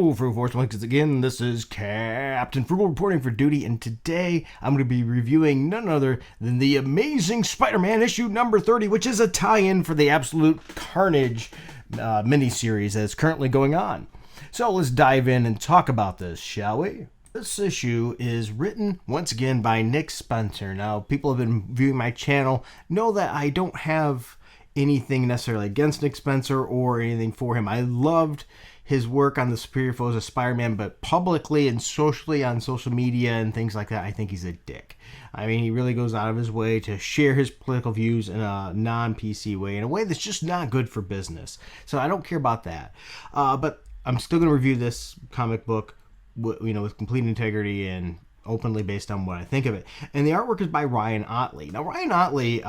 Hello, Frugal Force. Once again, this is Captain Frugal reporting for duty, and today I'm going to be reviewing none other than the Amazing Spider-Man issue number 30, which is a tie-in for the Absolute Carnage miniseries that's currently going on. So let's dive in and talk about this, shall we? This issue is written, once again, by Nick Spencer. Now, people have been viewing my channel know that I don't have anything necessarily against Nick Spencer or anything for him. I loved his work on the Superior Foes of Spider-Man, but publicly and socially on social media and things like that, I think he's a dick. I mean, he really goes out of his way to share his political views in a non-PC way, in a way that's just not good for business. So I don't care about that. But I'm still going to review this comic book with complete integrity and openly based on what I think of it. And the artwork is by Ryan Ottley. Now, Ryan Ottley,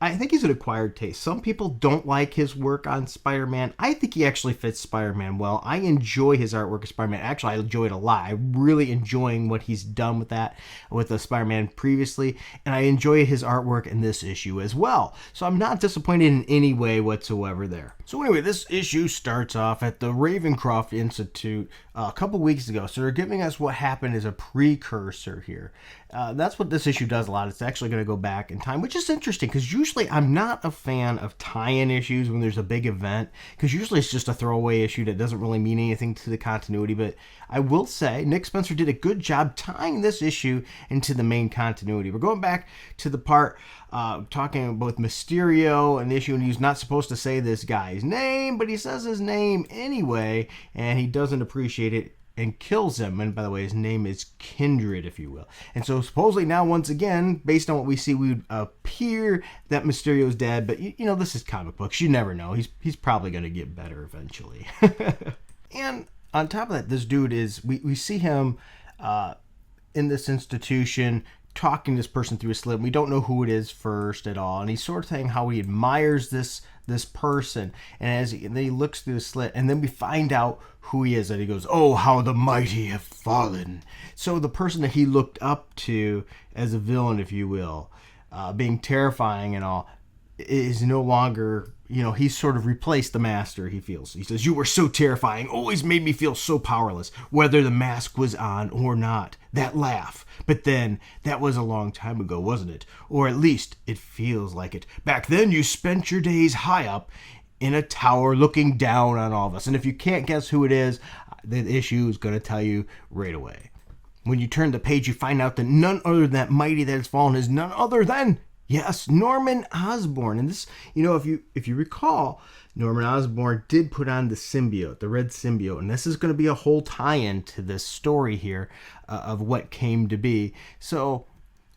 I think he's an acquired taste. Some people don't like his work on Spider-Man. I think he actually fits Spider-Man well. I enjoy his artwork of Spider-Man. Actually, I enjoy it a lot. I'm really enjoying what he's done with that, with the Spider-Man previously, and I enjoy his artwork in this issue as well. So I'm not disappointed in any way whatsoever there. So anyway, this issue starts off at the Ravencroft Institute a couple weeks ago. So they're giving us what happened as a precursor here. That's what this issue does a lot. It's actually going to go back in time, which is interesting because usually I'm not a fan of tie-in issues when there's a big event, because usually it's just a throwaway issue that doesn't really mean anything to the continuity. But I will say Nick Spencer did a good job tying this issue into the main continuity. We're going back to the part talking about Mysterio and the issue, and he's not supposed to say this guy's name, but he says his name anyway, and he doesn't appreciate it and kills him. And by the way, his name is Kindred, if you will. And so supposedly now, once again, based on what we see, we would appear that Mysterio's dead. But you know, this is comic books. You never know. He's probably going to get better eventually. And on top of that, this dude is, we see him in this institution talking this person through a slit. We don't know who it is first at all. And he's sort of saying how he admires this person. And then he looks through the slit, and then we find out who he is. And he goes, "Oh, how the mighty have fallen." So the person that he looked up to as a villain, if you will, being terrifying and all, is no longer, he's sort of replaced the master, he feels. He says, "You were so terrifying, always made me feel so powerless, whether the mask was on or not. That laugh. But then, that was a long time ago, wasn't it? Or at least, it feels like it. Back then, you spent your days high up in a tower looking down on all of us." And if you can't guess who it is, the issue is going to tell you right away. When you turn the page, you find out that none other than that mighty that has fallen is none other than, yes, Norman Osborn. And this, if you recall, Norman Osborn did put on the symbiote, the red symbiote. And this is going to be a whole tie-in to this story here of what came to be. So,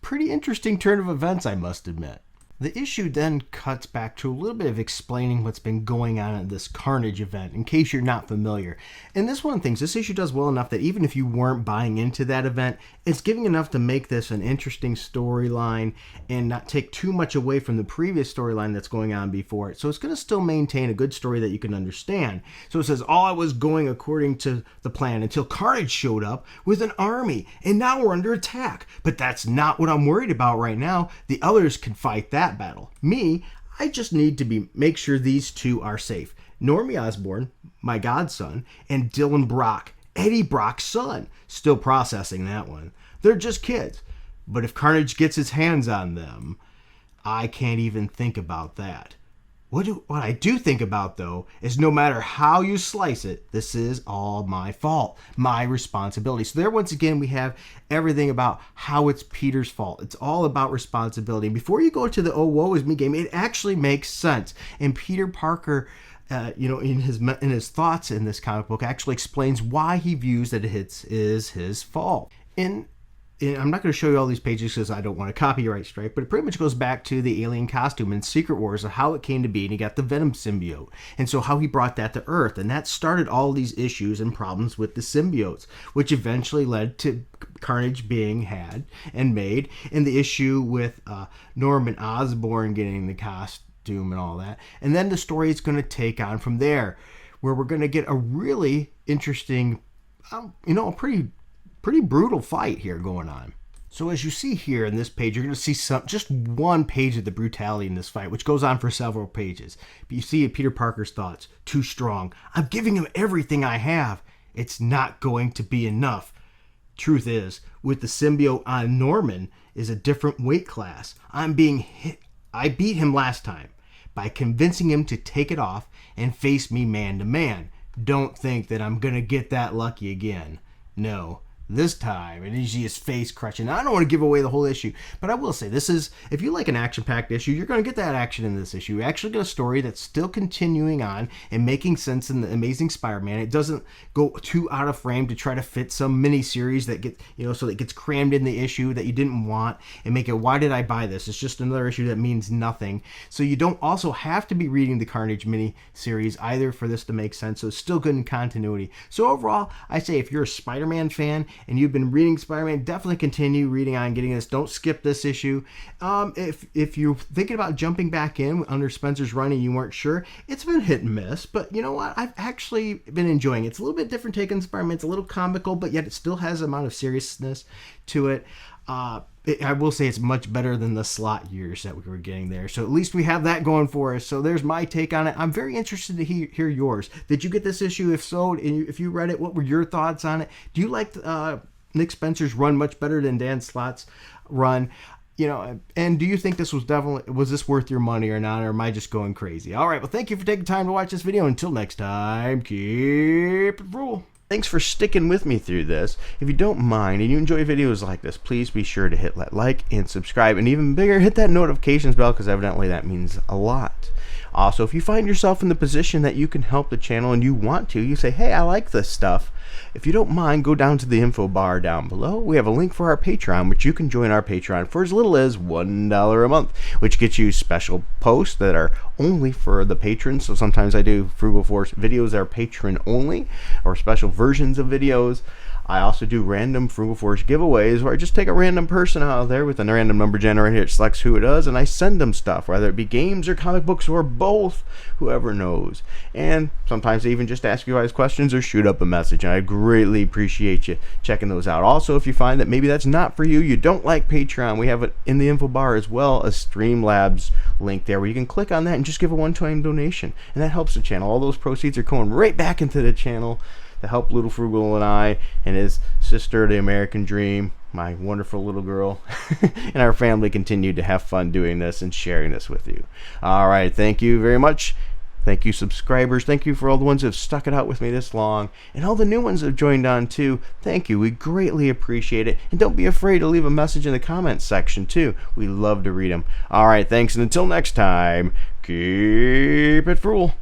pretty interesting turn of events, I must admit. The issue then cuts back to a little bit of explaining what's been going on at this Carnage event, in case you're not familiar. And this one of the things, this issue does well enough that even if you weren't buying into that event, it's giving enough to make this an interesting storyline and not take too much away from the previous storyline that's going on before it. So it's going to still maintain a good story that you can understand. So it says, "All was going according to the plan until Carnage showed up with an army, and now we're under attack. But that's not what I'm worried about right now. The others can fight that battle. Me, I just need to make sure these two are safe. Normie Osborn, my godson, and Dylan Brock, Eddie Brock's son." Still processing that one. "They're just kids. But if Carnage gets his hands on them, I can't even think about that. What I do think about, though, is no matter how you slice it, this is all my fault, my responsibility." So there, once again, we have everything about how it's Peter's fault. It's all about responsibility. And before you go to the "oh, woe is me" game, it actually makes sense. And Peter Parker, in his thoughts in this comic book, actually explains why he views that it is his fault. And I'm not going to show you all these pages because I don't want a copyright strike, but it pretty much goes back to the alien costume in Secret Wars of how it came to be, and he got the Venom symbiote, and so how he brought that to Earth, and that started all these issues and problems with the symbiotes, which eventually led to Carnage being had and made, and the issue with Norman Osborn getting the costume and all that. And then the story is going to take on from there, where we're going to get a really interesting, a pretty brutal fight here going on. So as you see here in this page, you're going to see just one page of the brutality in this fight, which goes on for several pages. But you see Peter Parker's thoughts: "Too strong. I'm giving him everything I have. It's not going to be enough. Truth is, with the symbiote on Norman is a different weight class. I'm being hit. I beat him last time by convincing him to take it off and face me man to man. Don't think that I'm going to get that lucky again. No. This time, and you see his face crunching. I don't want to give away the whole issue, but I will say this is, if you like an action-packed issue, you're going to get that action in this issue. You actually get a story that's still continuing on and making sense in the Amazing Spider-Man. It doesn't go too out of frame to try to fit some mini-series that get, so that gets crammed in the issue that you didn't want and make it, why did I buy this? It's just another issue that means nothing. So you don't also have to be reading the Carnage mini-series either for this to make sense. So it's still good in continuity. So overall, I say if you're a Spider-Man fan and you've been reading Spider-Man, definitely continue reading on getting this. Don't skip this issue. If you're thinking about jumping back in under Spencer's run and you weren't sure, it's been hit and miss, but you know what? I've actually been enjoying it. It's a little bit different take on Spider-Man. It's a little comical, but yet it still has an amount of seriousness to it. I will say it's much better than the slot years that we were getting there. So at least we have that going for us. So there's my take on it. I'm very interested to hear yours. Did you get this issue? If so, if you read it, what were your thoughts on it? Do you like Nick Spencer's run much better than Dan Slott's run? And do you think this was this worth your money or not, or am I just going crazy? All right, well, thank you for taking time to watch this video. Until next time, keep it real. Thanks for sticking with me through this. If you don't mind and you enjoy videos like this, please be sure to hit that like and subscribe, and even bigger, hit that notifications bell, because evidently that means a lot. Also, if you find yourself in the position that you can help the channel and you want to, you say, hey, I like this stuff. If you don't mind, go down to the info bar down below. We have a link for our Patreon, which you can join our Patreon for as little as $1 a month, which gets you special posts that are only for the patrons. So sometimes I do Frugal Force videos that are patron only, or special versions of videos. I also do random Frugal Force giveaways where I just take a random person out there with a random number generator. It selects who it is, and I send them stuff, whether it be games or comic books or both, whoever knows. And sometimes I even just ask you guys questions or shoot up a message, and I greatly appreciate you checking those out. Also, if you find that maybe that's not for you, you don't like Patreon, we have it in the info bar as well, a Streamlabs link there where you can click on that and just give a one-time donation, and that helps the channel. All those proceeds are going right back into the channel to help Little Frugal and I and his sister, the American Dream, my wonderful little girl, and our family continue to have fun doing this and sharing this with you. All right, thank you very much. Thank you, subscribers. Thank you for all the ones who have stuck it out with me this long, and all the new ones that have joined on too. Thank you. We greatly appreciate it. And don't be afraid to leave a message in the comments section too. We love to read them. All right, thanks, and until next time, keep it frugal.